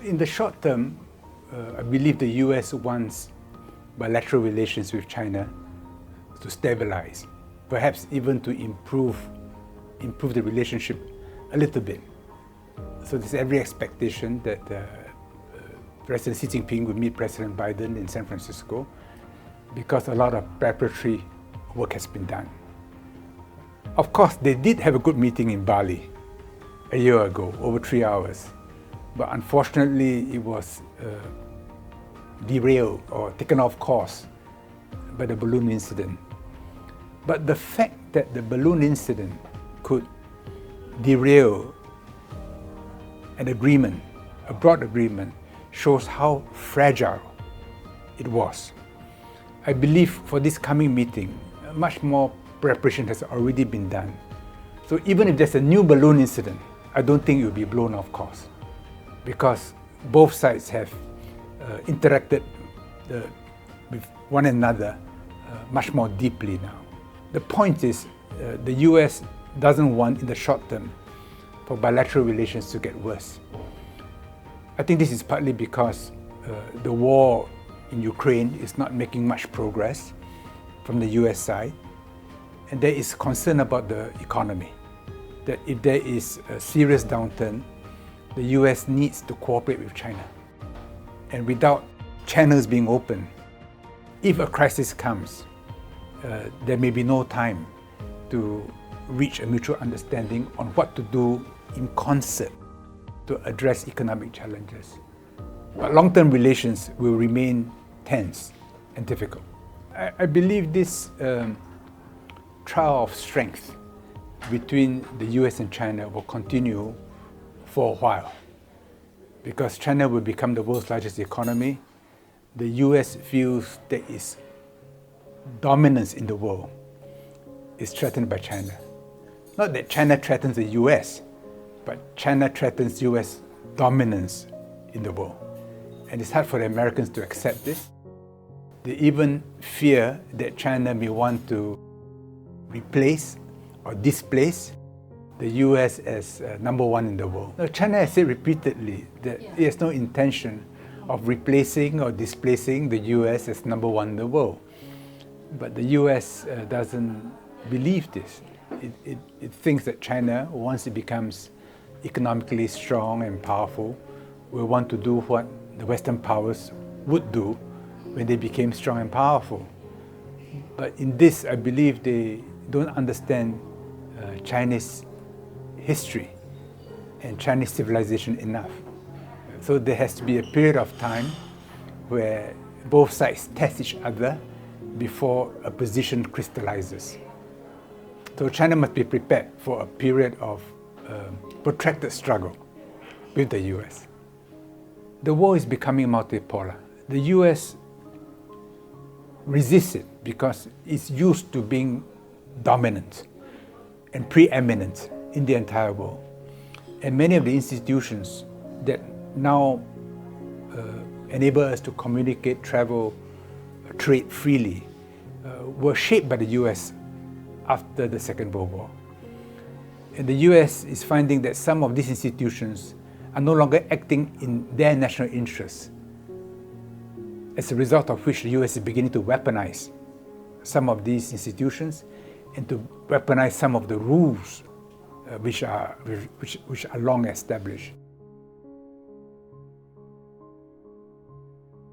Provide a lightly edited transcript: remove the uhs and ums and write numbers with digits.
In the short term, I believe the US wants bilateral relations with China to stabilize, perhaps even to improve the relationship a little bit. So there's every expectation that President Xi Jinping will meet President Biden in San Francisco because a lot of preparatory work has been done. Of course, they did have a good meeting in Bali a year ago, over 3 hours. But unfortunately, it was derailed or taken off course by the balloon incident. But the fact that the balloon incident could derail an agreement, a broad agreement, shows how fragile it was. I believe for this coming meeting, much more preparation has already been done. So even if there's a new balloon incident, I don't think it will be blown off course, because both sides have interacted with one another much more deeply now. The point is, the US doesn't want in the short term for bilateral relations to get worse. I think this is partly because the war in Ukraine is not making much progress from the US side, and there is concern about the economy, that if there is a serious downturn, the US needs to cooperate with China. And without channels being open, if a crisis comes, there may be no time to reach a mutual understanding on what to do in concert to address economic challenges. But long-term relations will remain tense and difficult. I believe this trial of strength between the US and China will continue for a while, because China will become the world's largest economy. The US feels that its dominance in the world is threatened by China. Not that China threatens the US, but China threatens US dominance in the world. And it's hard for the Americans to accept this. They even fear that China may want to replace or displace the US as number one in the world. Now, China has said repeatedly that it has no intention of replacing or displacing the US as number one in the world. But the US doesn't believe this. It thinks that China, once it becomes economically strong and powerful, will want to do what the Western powers would do when they became strong and powerful. But in this, I believe they don't understand Chinese history and Chinese civilization enough. So there has to be a period of time where both sides test each other before a position crystallizes. So China must be prepared for a period of protracted struggle with the US. The world is becoming multipolar. The US resists it because it's used to being dominant and preeminent in the entire world. And many of the institutions that now enable us to communicate, travel, trade freely were shaped by the US after the Second World War. And the US is finding that some of these institutions are no longer acting in their national interests, as a result of which the US is beginning to weaponize some of these institutions and to weaponize some of the rules which are long established.